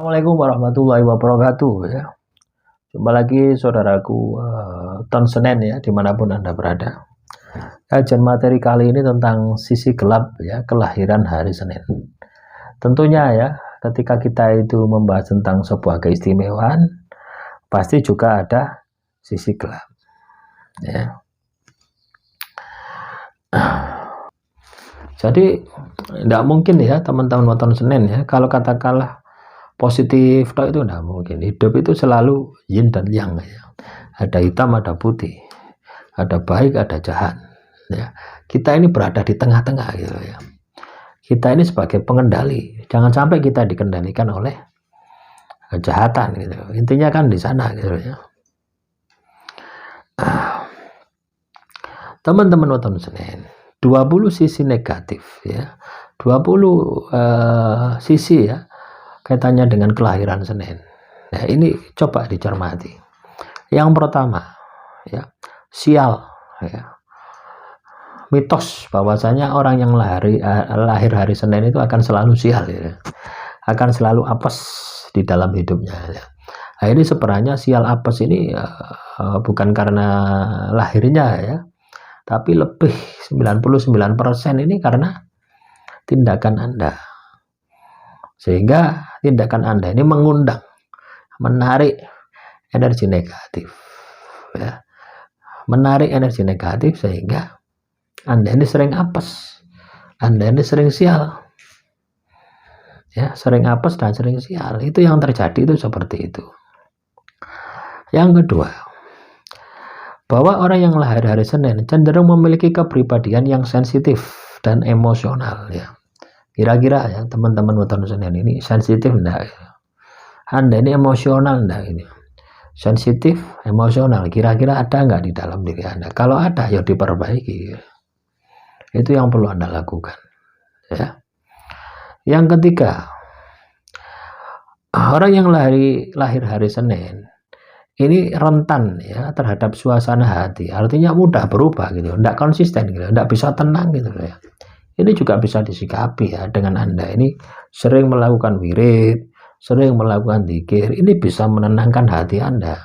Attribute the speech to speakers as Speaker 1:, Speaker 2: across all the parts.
Speaker 1: Assalamualaikum warahmatullahi wabarakatuh ya. Jumpa lagi saudaraku tahun Senin ya dimanapun Anda berada. Kajian materi kali ini tentang sisi gelap ya kelahiran hari Senin. Tentunya ya ketika kita itu membahas tentang sebuah keistimewaan pasti juga ada sisi gelap ya. Jadi tidak mungkin ya teman-teman nonton Senin ya kalau katakanlah positif itu tidak mungkin. Hidup itu selalu yin dan yang ya. Ada hitam ada putih, ada baik ada jahat ya. Kita ini berada di tengah-tengah gitu ya. Kita ini sebagai pengendali, jangan sampai kita dikendalikan oleh kejahatan gitu. Intinya kan di sana gitu ya. Teman-teman nonton Senin 20 sisi negatif ya, 20 sisi ya kaitannya dengan kelahiran Senin. Nah, ini coba dicermati. Yang pertama ya, sial ya. Mitos bahwasanya orang yang lahir hari Senin itu akan selalu sial ya. Akan selalu apes di dalam hidupnya ya. Nah, ini sebenarnya sial apes ini bukan karena lahirnya ya, tapi lebih 99% ini karena tindakan Anda. Sehingga tindakan Anda ini mengundang, menarik energi negatif ya. Menarik energi negatif sehingga Anda ini sering apes, Anda ini sering sial ya, sering apes dan sering sial. Itu yang terjadi itu seperti itu. Yang kedua, bahwa orang yang lahir hari Senin cenderung memiliki kepribadian yang sensitif dan emosional ya. Kira-kira ya teman-teman nonton Senin ini sensitif enggak? Anda ini emosional enggak ini? Sensitif, emosional, kira-kira ada enggak di dalam diri Anda? Kalau ada ya diperbaiki. Itu yang perlu Anda lakukan ya. Yang ketiga, orang yang lahir hari Senin ini rentan ya terhadap suasana hati, artinya mudah berubah gitu, enggak konsisten gitu, enggak bisa tenang gitu ya. Ini juga bisa disikapi ya dengan Anda ini sering melakukan wirid, sering melakukan zikir, ini bisa menenangkan hati Anda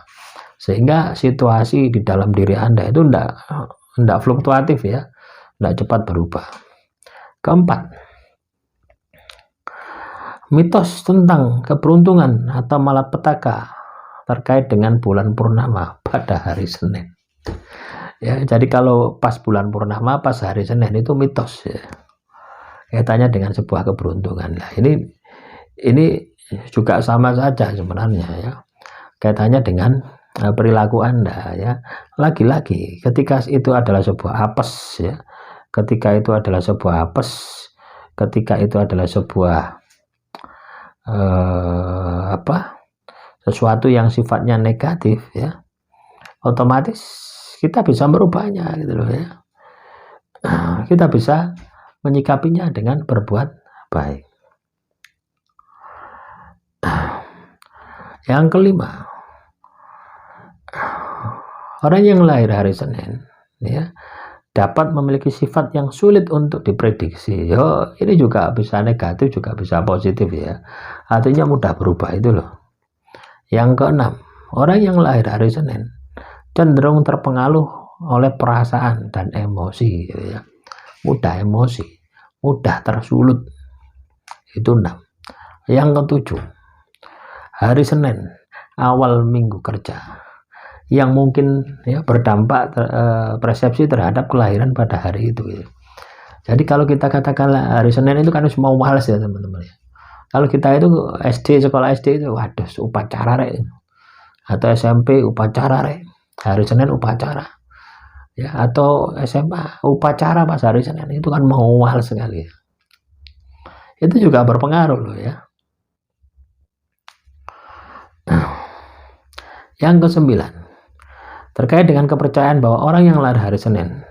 Speaker 1: sehingga situasi di dalam diri Anda itu enggak fluktuatif ya, enggak cepat berubah. Keempat, mitos tentang keberuntungan atau malapetaka terkait dengan bulan purnama pada hari Senin. Ya, jadi kalau pas bulan purnama, pas hari Senin itu mitos ya. Kaitannya dengan sebuah keberuntungan. Nah, ini juga sama saja sebenarnya ya. Kaitannya dengan perilaku Anda ya. Lagi-lagi ketika itu adalah sebuah apes ya. Ketika itu adalah sebuah apes, ketika itu adalah sebuah sesuatu yang sifatnya negatif ya, otomatis kita bisa merubahnya gitu loh ya. Kita bisa menyikapinya dengan berbuat baik. Yang kelima, orang yang lahir hari Senin ya dapat memiliki sifat yang sulit untuk diprediksi. Yo, ini juga bisa negatif juga bisa positif ya. Artinya mudah berubah itu loh. Yang keenam, orang yang lahir hari Senin cenderung terpengaruh oleh perasaan dan emosi gitu ya. Mudah emosi, mudah tersulut. Itu 6. Yang ketujuh, hari Senin awal minggu kerja yang mungkin ya berdampak persepsi terhadap kelahiran pada hari itu ya. Jadi kalau kita katakan hari Senin itu kan mau males ya teman-teman ya. Kalau kita itu sekolah SD itu waduh upacara rek, atau SMP upacara rek, hari Senin upacara ya, atau SMA upacara pas hari Senin itu kan mau males sekali ya. Itu juga berpengaruh loh ya. Yang kesembilan, terkait dengan kepercayaan bahwa orang yang lahir hari Senin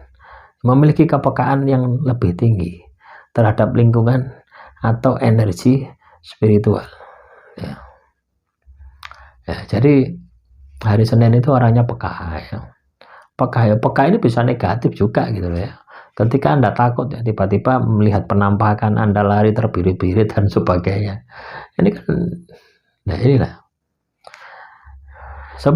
Speaker 1: memiliki kepekaan yang lebih tinggi terhadap lingkungan atau energi spiritual ya. Jadi hari Senin itu orangnya peka ya. Peka ini bisa negatif juga gitu ya. Ketika Anda takut ya tiba-tiba melihat penampakan Anda lari terbirit-birit dan sebagainya, ini kan Nah inilah 10.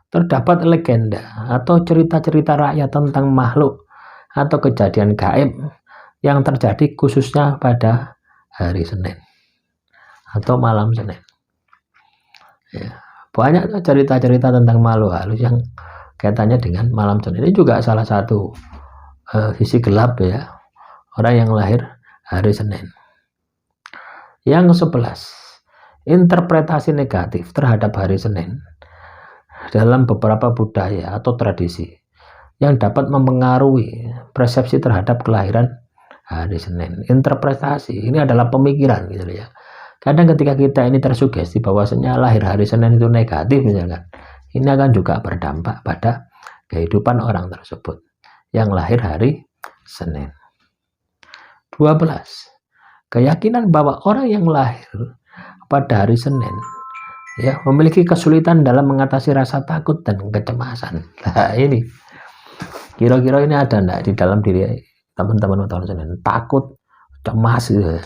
Speaker 1: Terdapat legenda atau cerita-cerita rakyat tentang makhluk atau kejadian gaib yang terjadi khususnya pada hari Senin atau malam Senin. Ya, banyak cerita-cerita tentang makhluk halus yang kaitannya dengan malam Senin. Ini juga salah satu sisi gelap ya, orang yang lahir hari Senin. Yang 11, interpretasi negatif terhadap hari Senin dalam beberapa budaya atau tradisi yang dapat mempengaruhi persepsi terhadap kelahiran hari Senin. Interpretasi ini adalah pemikiran gitu ya. Kadang ketika kita ini tersugesti bahwasanya lahir hari Senin itu negatif misalkan, ini akan juga berdampak pada kehidupan orang tersebut yang lahir hari Senin. 12. Keyakinan bahwa orang yang lahir pada hari Senin ya memiliki kesulitan dalam mengatasi rasa takut dan kecemasan. Nah ini kira-kira ini ada enggak di dalam diri teman-teman tahun Senin? Takut, cemas gitu ya.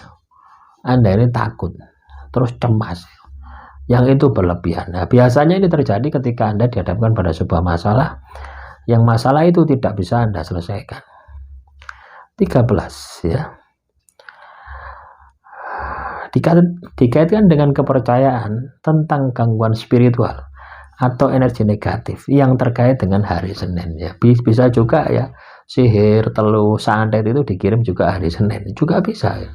Speaker 1: Anda ini takut terus cemas yang itu berlebihan. Nah biasanya ini terjadi ketika Anda dihadapkan pada sebuah masalah yang masalah itu tidak bisa Anda selesaikan. 13 ya, dikaitkan dengan kepercayaan tentang gangguan spiritual atau energi negatif yang terkait dengan hari Senin ya. Bisa juga ya sihir, teluh, santet itu dikirim juga hari Senin juga bisa ya.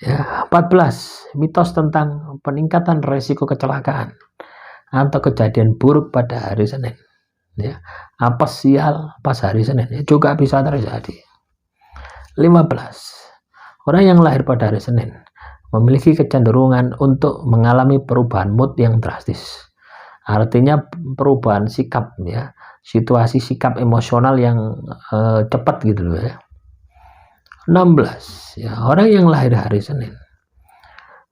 Speaker 1: Ya, 14 mitos tentang peningkatan resiko kecelakaan atau kejadian buruk pada hari Senin ya. Apa sial pas hari Senin ya, juga bisa terjadi. 15 orang yang lahir pada hari Senin memiliki kecenderungan untuk mengalami perubahan mood yang drastis. Artinya perubahan sikap ya, situasi sikap emosional yang cepat gitu loh ya. 16 ya, orang yang lahir hari Senin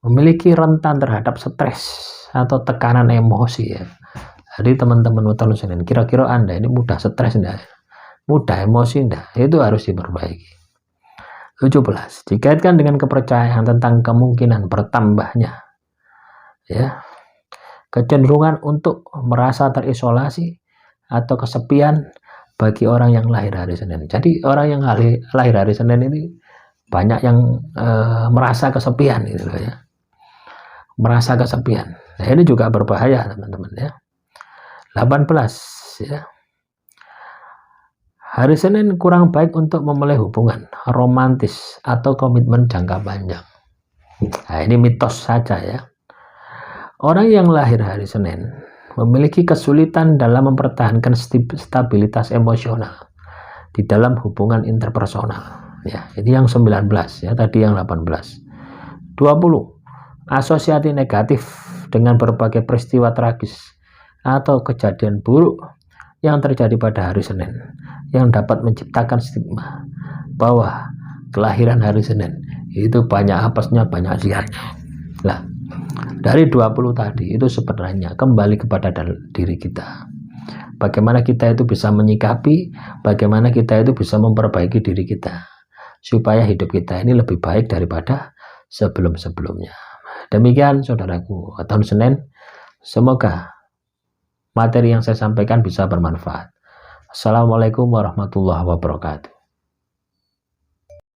Speaker 1: memiliki rentan terhadap stres atau tekanan emosi ya. Jadi teman-teman tahun Senin, kira-kira Anda ini mudah stres enggak? Mudah emosi enggak? Itu harus diperbaiki. 17 dikaitkan dengan kepercayaan tentang kemungkinan bertambahnya ya kecenderungan untuk merasa terisolasi atau kesepian bagi orang yang lahir hari Senin. Jadi orang yang lahir hari Senin ini banyak yang merasa kesepian gitu loh ya, merasa kesepian. Nah ini juga berbahaya teman-teman ya. 18 ya, hari Senin kurang baik untuk memulai hubungan romantis atau komitmen jangka panjang. Nah ini mitos saja ya. Orang yang lahir hari Senin memiliki kesulitan dalam mempertahankan stabilitas emosional di dalam hubungan interpersonal. Ya, ini yang 19 ya, tadi yang 18. 20 asosiasi negatif dengan berbagai peristiwa tragis atau kejadian buruk yang terjadi pada hari Senin yang dapat menciptakan stigma bahwa kelahiran hari Senin itu banyak apesnya, banyak sialnya. Nah, dari 20 tadi itu sebenarnya kembali kepada diri kita. Bagaimana kita itu bisa menyikapi, bagaimana kita itu bisa memperbaiki diri kita supaya hidup kita ini lebih baik daripada sebelum-sebelumnya. Demikian saudaraku, tahun Senin, semoga materi yang saya sampaikan bisa bermanfaat. Assalamualaikum warahmatullahi wabarakatuh.